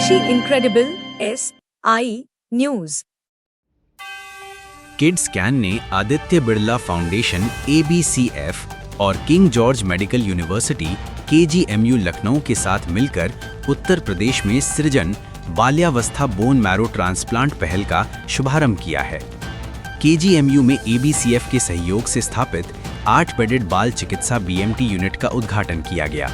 स्वदेशी incredible SI news. Kids can ने Aditya Birla foundation ABCF और king George medical university KGMU Lucknow के साथ मिलकर उत्तर प्रदेश में सृजन बाल्यावस्था बोन मैरो ट्रांसप्लांट पहल का शुभारंभ किया है। KGMU में ABCF के सहयोग से स्थापित 8 बेडेड बाल चिकित्सा BMT यूनिट का उद्घाटन किया गया।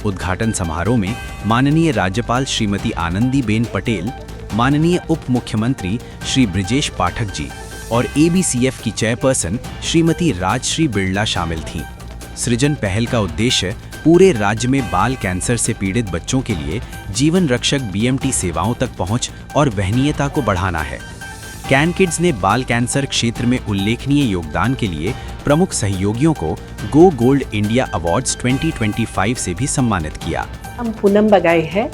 उद्घाटन समारोह में माननीय राज्यपाल श्रीमती आनंदीबेन पटेल, माननीय उप मुख्यमंत्री श्री ब्रिजेश पाठक जी और ABCF की चेयरपर्सन श्रीमती राजश्री बिरला शामिल थीं। सृजन पहल का उद्देश्य पूरे राज्य में बाल कैंसर से पीड़ित बच्चों के लिए जीवन रक्षक BMT सेवाओं तक पहुंच और वहनीयता को बढ़ाना है। कैन किड्स ने बाल कैंसर क्षेत्र में उल्लेखनीय योगदान के लिए प्रमुख सहयोगियों को गो गोल्ड इंडिया अवार्ड्स 2025 से भी सम्मानित किया। हम पूनम बगाई है।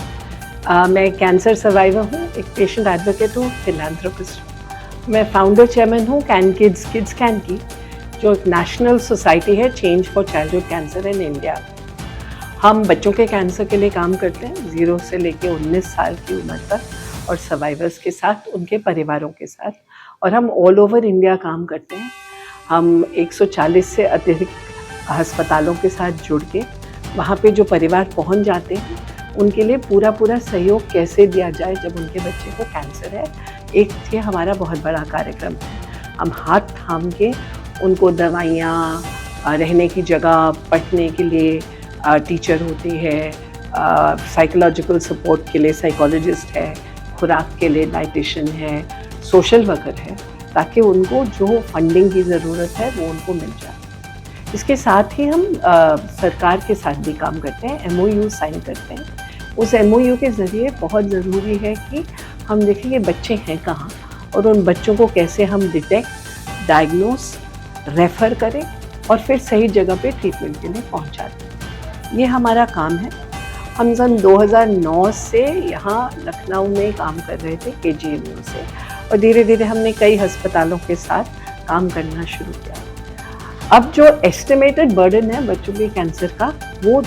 मैं कैंसर सर्वाइवर हूँ, एक पेशेंट एडवोकेट हूँ, फिलैंथ्रोपिस्ट हूँ। मैं फाउंडर चेयरमैन हूँ कैन किड्स कैन की, जो एक नेशनल सोसाइटी है change for childhood cancer in India. हम बच्चों के कैंसर के लिए काम करते हैं 0 से लेकर 19 साल की उम्र तक, और सर्वाइवर्स के साथ, उनके परिवारों के साथ, और हम ऑल ओवर इंडिया काम करते हैं। हम 140 से अधिक अस्पतालों के साथ जुड़ के वहाँ पे जो परिवार पहुँच जाते हैं उनके लिए पूरा सहयोग कैसे दिया जाए जब उनके बच्चे को कैंसर है, एक ये हमारा बहुत बड़ा कार्यक्रम है। हम हाथ थाम के उनको दवाइयाँ, रहने की जगह, पढ़ने के लिए टीचर होती है, साइकोलॉजिकल सपोर्ट के लिए साइकोलॉजिस्ट है, खुराक के लिए डाइटिशियन है, सोशल वर्कर है, ताकि उनको जो फंडिंग की ज़रूरत है वो उनको मिल जाए। इसके साथ ही हम सरकार के साथ भी काम करते हैं, MOU साइन करते हैं। उस MOU के ज़रिए बहुत ज़रूरी है कि हम देखें कि बच्चे हैं कहाँ और उन बच्चों को कैसे हम डिटेक्ट, डायग्नोस, रेफ़र करें और फिर सही जगह पे ट्रीटमेंट के लिए पहुँचाते हैं। ये हमारा काम है। हम सन 2009 से यहाँ लखनऊ में काम कर रहे थे KGMU से, और धीरे धीरे हमने कई अस्पतालों के साथ काम करना शुरू किया। अब जो एस्टिमेटेड बर्डन है बच्चों के कैंसर का, वो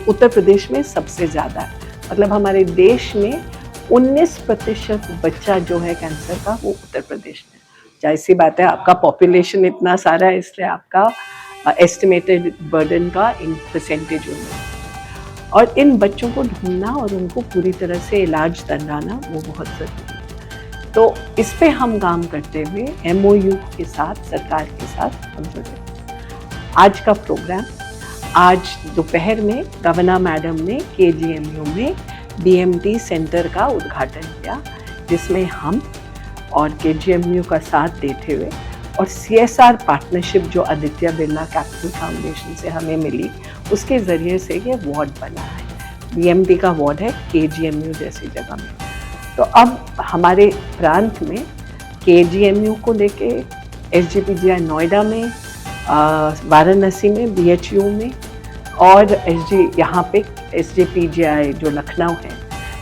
उत्तर प्रदेश में सबसे ज़्यादा है। मतलब हमारे देश में 19% बच्चा जो है कैंसर का, वो उत्तर प्रदेश में। जाहिर सी बात है, आपका पॉपुलेशन इतना सारा है, इसलिए आपका एस्टिमेटेड बर्डन का इन परसेंटेज होगा। और इन बच्चों को ढूंढना और उनको पूरी तरह से इलाज दिलाना वो बहुत ज़रूरी है। तो इस पे हम काम करते हुए MOU के साथ, सरकार के साथ हम जुड़े। आज का प्रोग्राम, आज दोपहर में गवर्नर मैडम ने KGMU में BMT सेंटर का उद्घाटन किया, जिसमें हम और KGMU का साथ देते हुए और CSR पार्टनरशिप जो आदित्य बिरला कैपिटल फाउंडेशन से हमें मिली, उसके ज़रिए से ये वार्ड बना है। BMT का वार्ड है KGMU जैसी जगह में। तो अब हमारे प्रांत में KGMU को लेके SGPGI नोएडा में, वाराणसी में BHU में, और यहाँ पे SGPGI जो लखनऊ है,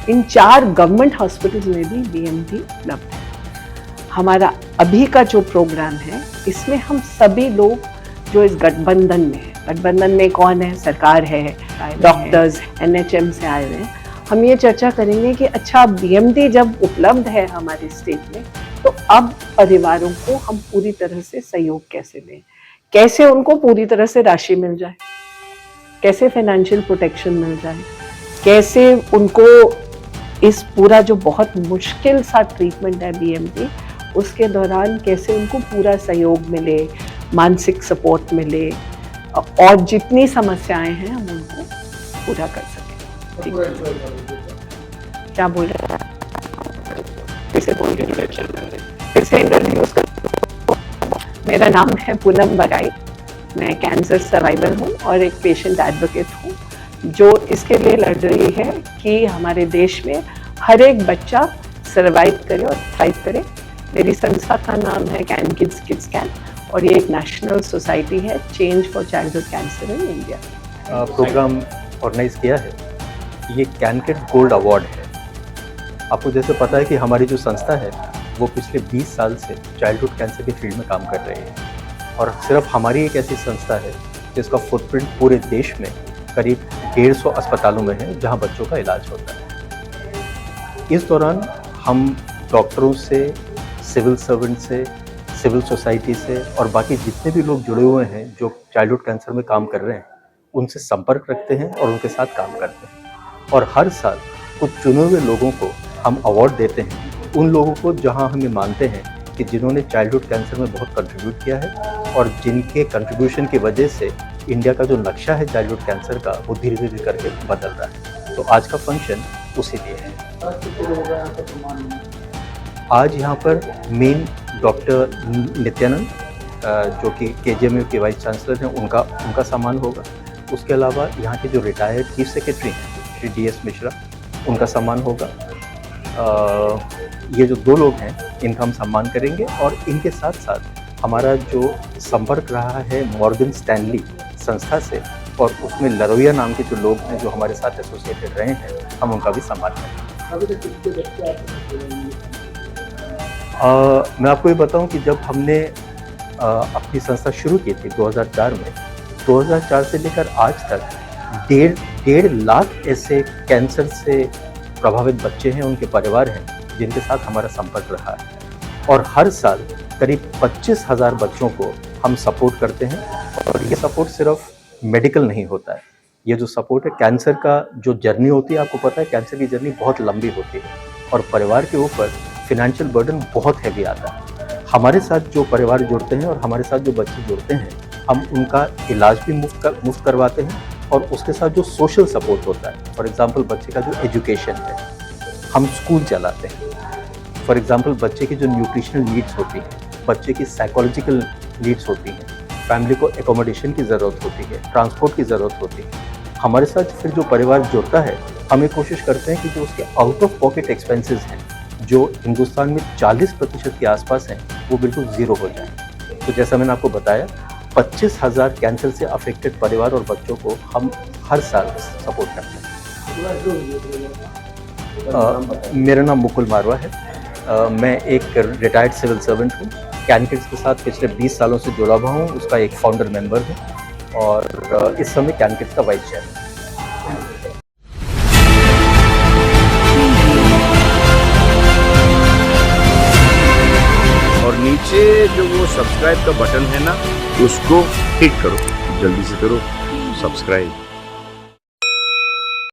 इन 4 गवर्नमेंट हॉस्पिटल्स में भी BMT उपलब्ध है। हमारा अभी का जो प्रोग्राम है, इसमें हम सभी लोग जो इस गठबंधन में है, गठबंधन में कौन है, सरकार है, डॉक्टर्स, NHM से आए हुए हैं, हम ये चर्चा करेंगे कि अच्छा BMT जब उपलब्ध है हमारे स्टेट में, तो अब परिवारों को हम पूरी तरह से सहयोग कैसे दें, कैसे उनको पूरी तरह से राशि मिल जाए, कैसे फाइनेंशियल प्रोटेक्शन मिल जाए, कैसे उनको इस पूरा जो बहुत मुश्किल सा ट्रीटमेंट है BMT, उसके दौरान कैसे उनको पूरा सहयोग मिले, मानसिक सपोर्ट मिले, और जितनी समस्याएं हैं हम उनको पूरा कर सकें। क्या बोल रहे हैं? फिर से इंट्रोड्यूस कर। मेरा नाम है पूनम बगाई। मैं कैंसर सर्वाइवर हूँ और एक पेशेंट एडवोकेट हूँ, जो इसके लिए लड़ रही है कि हमारे देश में हर एक बच्चा सर्वाइव करे और थ्राइव करे। मेरी संस्था का नाम है कैन किड्स कैन, और ये एक नेशनल सोसाइटी है change for childhood cancer in India. Programme organise किया है, ये कैन किड गोल्ड अवार्ड है। आपको जैसे पता है कि हमारी जो संस्था है वो पिछले 20 साल से चाइल्डहुड कैंसर के फील्ड में काम कर रही है, और सिर्फ हमारी एक ऐसी संस्था है जिसका फुटप्रिंट पूरे देश में करीब 150 अस्पतालों में है जहां बच्चों का इलाज होता है। इस दौरान हम डॉक्टरों से, सिविल सर्वेंट से, सिविल सोसाइटी से और बाकी जितने भी लोग जुड़े हुए हैं जो चाइल्डहुड कैंसर में काम कर रहे हैं, उनसे संपर्क रखते हैं और उनके साथ काम करते हैं। और हर साल कुछ चुने हुए लोगों को हम अवार्ड देते हैं, उन लोगों को जहां हमें मानते हैं कि जिन्होंने चाइल्डहुड कैंसर में बहुत कंट्रीब्यूट किया है और जिनके कंट्रीब्यूशन की वजह से इंडिया का जो नक्शा है चाइल्डहुड कैंसर का, वो धीरे धीरे करके बदल रहा है। तो आज का फंक्शन उसी लिए है। आज यहाँ पर मेन डॉक्टर नित्यानंद जो कि KGMU के वाइस चांसलर हैं, उनका सम्मान होगा। उसके अलावा यहाँ के जो रिटायर्ड चीफ सेक्रेटरी हैं श्री DS मिश्रा, उनका सम्मान होगा। ये जो 2 लोग हैं इनका हम सम्मान करेंगे और इनके साथ साथ हमारा जो संपर्क रहा है मॉर्गन स्टैनली संस्था से, और उसमें लरोया नाम के जो लोग हैं जो हमारे साथ एसोसिएटेड रहे हैं, हम उनका भी सम्मान करेंगे। मैं आपको ये बताऊं कि जब हमने अपनी संस्था शुरू की थी 2004 में, 2004 से लेकर आज तक 1.5 लाख ऐसे कैंसर से प्रभावित बच्चे हैं, उनके परिवार हैं जिनके साथ हमारा संपर्क रहा है। और हर साल करीब 25,000 बच्चों को हम सपोर्ट करते हैं। और ये सपोर्ट सिर्फ मेडिकल नहीं होता है, ये जो सपोर्ट है कैंसर का जो जर्नी होती है, आपको पता है कैंसर की जर्नी बहुत लंबी होती है और परिवार के ऊपर फिनेंशियल बर्डन बहुत हैवी आता है। हमारे साथ जो परिवार जुड़ते हैं और हमारे साथ जो बच्चे जुड़ते हैं, हम उनका इलाज भी मुफ्त करवाते हैं और उसके साथ जो सोशल सपोर्ट होता है, फॉर एग्जांपल बच्चे का जो एजुकेशन है, हम स्कूल चलाते हैं। फॉर एग्जांपल बच्चे की जो न्यूट्रिशनल नीड्स होती हैं, बच्चे की साइकोलॉजिकल नीड्स होती हैं, फैमिली को एकोमोडेशन की ज़रूरत होती है, ट्रांसपोर्ट की ज़रूरत होती है, हमारे साथ फिर जो परिवार जुड़ता है, हम ये कोशिश करते हैं कि जो उसके आउट ऑफ पॉकेट एक्सपेंसेस हैं, जो हिंदुस्तान में 40% के आसपास हैं, वो बिल्कुल ज़ीरो हो जाए। तो जैसा मैंने आपको बताया, 25,000 कैंसर से अफेक्टेड परिवार और बच्चों को हम हर साल सपोर्ट करते हैं। मेरा नाम मुकुल मारवा है। मैं एक रिटायर्ड सिविल सर्वेंट हूँ। कैनकिड्स के साथ पिछले 20 सालों से जुड़ा हुआ हूँ, उसका एक फाउंडर मेंबर हूँ और इस समय कैनकिड्स का वाइस चेयरमैन। और नीचे जो वो सब्सक्राइब का बटन है ना, उसको हिट करो, जल्दी से करो सब्सक्राइब।